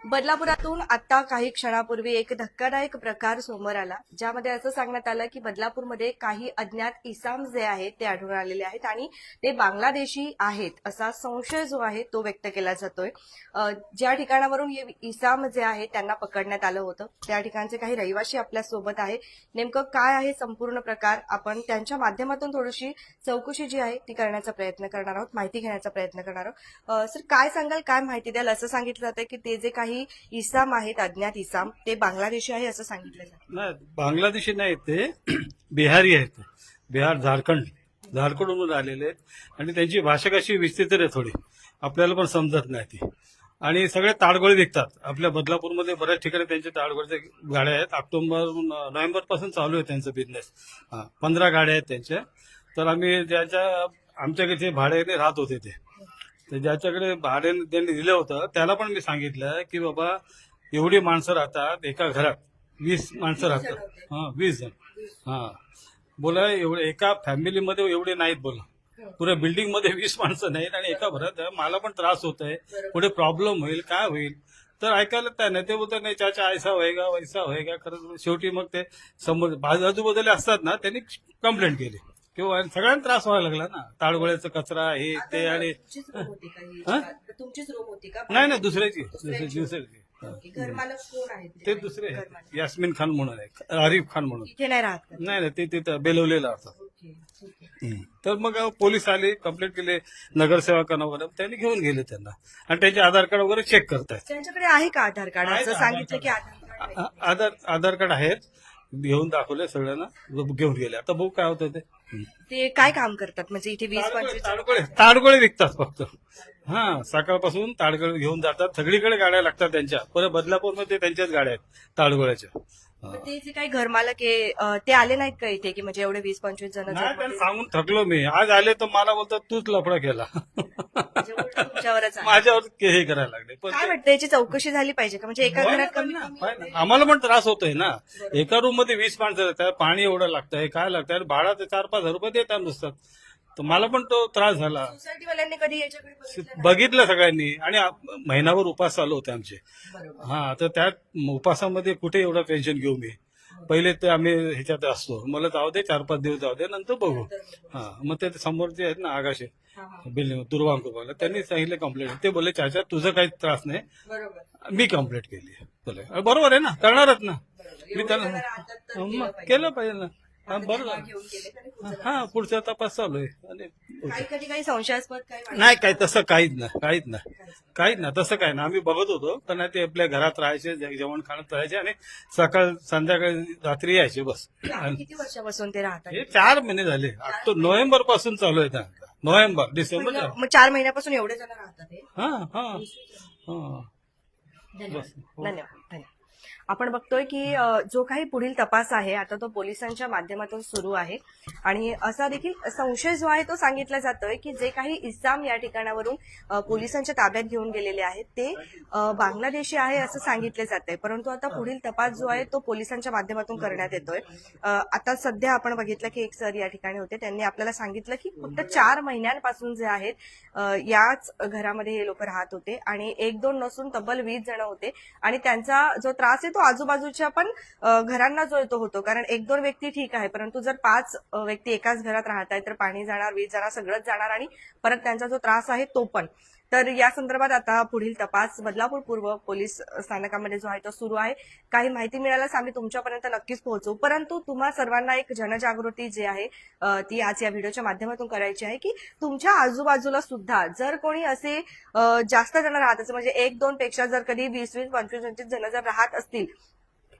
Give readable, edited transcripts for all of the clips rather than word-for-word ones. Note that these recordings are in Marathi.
बदलापुरातून आता काही क्षणापूर्वी एक धक्कादायक प्रकार समोर आला, ज्यामध्ये असं सांगण्यात आलं की बदलापूरमध्ये काही अज्ञात इसाम जे आहेत ते आढळून आलेले आहेत आणि ते बांगलादेशी आहेत असा संशय जो आहे तो व्यक्त केला जातोय। ज्या ठिकाणावरून हे इसाम जे आहेत त्यांना पकडण्यात आलं होतं त्या ठिकाणचे काही रहिवासी आपल्या सोबत आहे। नेमकं काय आहे संपूर्ण प्रकार आपण त्यांच्या माध्यमातून थोडीशी चौकशी जी आहे ती करण्याचा प्रयत्न करणार आहोत, माहिती घेण्याचा प्रयत्न करणार आहोत। सर, काय सांगाल, काय माहिती द्याल? असं सांगितलं जातं की ते जे काही इसाम आहेत, अज्ञात इसाम, ते बांगलादेशी आहे असं सांगितलं जातं। नाही, बांगलादेशी नाही, ते बिहारी आहेत. बिहार, झारखंडहून आलेले आहेत आणि त्यांची भाषा कशी विचित्र आहे थोडी, आपल्याला पण समजत नाही ती. आणि सगळे ताडगोळे विकतात. आपल्या बदलापूरमध्ये बऱ्याच ठिकाणी त्यांचे ताडगोळचे गाड्या आहेत. नोव्हेंबर पासून चालू आहे त्यांचा बिझनेस. 15 गाड्या आहेत त्यांच्या. तर आम्ही आमच्याकडे जे भाड्याने राहत होते ते, तर ज्याच्याकडे भाडे त्यांनी दिलं होतं त्याला पण मी सांगितलं की बाबा एवढी माणसं राहतात एका घरात, 20 माणसं राहतात. 20 जण. बोला एवढे एका फॅमिलीमध्ये एवढे नाहीत, बोला पुऱ्या बिल्डिंग मध्ये 20 माणसं नाहीत आणि एका घरात. मला पण त्रास होत आहे, पुढे प्रॉब्लेम होईल, काय होईल. तर ऐकायला त्या नाही, ते बोलतात नाही चाचा ऐसा होएगा वैसा होएगा. खरं शेवटी मग ते समोर आजूबाजूला असतात ना, त्यांनी कंप्लेंट केली किंवा सगळ्यांना त्रास व्हायला लागला ना, ताडगोळ्याचा कचरा हे ते. आणि तुमचीच रूम होती का? नाही नाही, दुसऱ्याची. घरमालक कोण आहे ते दुसरे यास्मिन खान म्हणून आहे, आरिफ खान म्हणून. इथे नाही राहत का? नाही नाही, ते तिथं बेलवलेलं असतात. तर मग पोलीस आले, कंप्लेंट केले, नगरसेवकांना वगैरे, त्यांनी घेऊन गेले त्यांना आणि त्यांचे आधार कार्ड वगैरे चेक करतायत. त्यांच्याकडे आहे का आधार कार्ड? असं सांगितलं की आधार कार्ड आधार कार्ड आहेत, घेऊन दाखवले सगळ्यांना, घेऊन गेले. आता बघू काय होतं ते. ते काय काम करतात? म्हणजे इथे 20-25 ताडगोळे विकतात फक्त. सकाळपासून ताडगोळे घेऊन जातात. सगळीकडे गाड्या लागतात त्यांच्या. परत बदलापूरमध्ये त्यांच्याच गाड्या आहेत ताडगोळ्याच्या. ते जे काही घरमालक आहे ते आले नाहीत का इथे, की म्हणजे एवढे 20-25 जण नाही, त्यांना सांगून थकलो मी. आज आले तर मला बोलतात तूच लफडा केला. तुमच्यावरच आहे? माझ्यावर हे करायला लागले. पण काय वाटतं, याची चौकशी झाली पाहिजे का? म्हणजे एका घरात कमी आम्हाला पण त्रास होतोय ना. एका रूम मध्ये 20 माणसं राहतात, पाणी एवढं लागतंय, काय लागतंय, भाडा ते 4-5 हजार रुपये देतात नुसतं. तर मला पण तो त्रास झाला. सोसायटीवाल्यांनी कधी याच्याकडे बघितलं? बघितलं सगळ्यांनी. आणि महिनाभर उपास चालू होते आमचे. तर त्या उपासामध्ये कुठे एवढं टेन्शन घेऊ मी. पहिले ते आम्ही ह्याच्यात असतो, मला जाऊ दे 4-5 दिवस जाऊ दे, नंतर बघू. मग ते समोर जे आहेत ना आगाशे बिल्डिंग दुर्वांक, त्यांनी सांगितलं कंप्लेंट. ते बोलले चाचा तुझं काही त्रास नाही. मी कंप्लेंट केली. बोले बरोबर आहे ना, करणारच ना मी. त्यांना केलं पाहिजे ना. बरोबर. पुढचा तपास चालू आहे. काही संशयास्पद नाही, काही तसं काहीच ना तसं काय ना. आम्ही बघत होतो, पण ते आपल्या घरात राहायचे, जेवण खाण्यात राहायचे आणि सकाळ संध्याकाळी रात्री यायचे, बस. किती वर्षापासून ते राहतात? हे 4 महिने झाले. नोव्हेंबर पासून चालू आहे. November December. मग 4 महिन्यापासून एवढे जण राहतात हे? धन्यवाद. आपण बघतोय की जो काही पुढील तपास आहे आता तो पोलिसांच्या माध्यमातून सुरू आहे आणि असा देखील संशय जो आहे तो सांगितला जातोय की जे काही इसाम या ठिकाणावरून पोलिसांच्या ताब्यात घेऊन गेलेले आहेत ते बांगलादेशी आहे असं सांगितले जाते। परंतु आता पुढील तपास जो आहे तो पोलिसांच्या माध्यमातून करण्यात येतोय। आता सध्या आपण बघितलं की एक सर या ठिकाणी होते, त्यांनी आपल्याला सांगितलं की फक्त 4 महिन्यांपासून जे आहेत याच घरामध्ये हे लोक राहत होते आणि 1-2 नसून तब्बल 20 जण होते आणि त्यांचा जो त्रास आहे तो आजूबाजूच्या पण घरांना जो येतो होतो। कारण 1-2 व्यक्ती ठीक आहे, परंतु जर 5 व्यक्ती एकाच घरात राहत आहेत तर पाणी जाणार, वीज जाणार, सगळंच जाणार आणि परत त्यांचा जो त्रास आहे तो पण। तर या संदर्भात आता पुढील तपास बदलापूर पूर्व पोलीस स्थानकामध्ये जो आहे तो सुरू आहे। काही माहिती मिळाल्यास आम्ही तुमच्यापर्यंत नक्कीच पोहोचू, परंतु तुम्हा सर्वांना एक जनजागृती जी आहे ती आज या व्हिडिओच्या माध्यमातून करायची आहे की तुमच्या आजूबाजूला सुद्धा जर कोणी असे जास्त जण राहत असेल, म्हणजे 1-2 पेक्षा जर कधी 20-20, 25-25 जण जर राहत असतील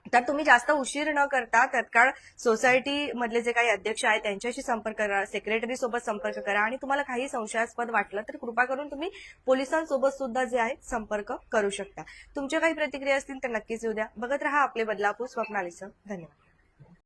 तर तुम्ही जास्त उशीर न करता तत्काळ सोसायटी मधले जे काही अध्यक्ष आहेत त्यांच्याशी संपर्क करा, सेक्रेटरी सोबत संपर्क करा आणि तुम्हाला काही संशयास्पद वाटलं तर कृपा करून तुम्ही पोलिसांसोबत सुद्धा जे आहे संपर्क करू शकता। तुमच्या काही प्रतिक्रिया असतील तर नक्कीच येऊ द्या। बघत रहा आपले बदलापूर स्वप्नालीसह। धन्यवाद।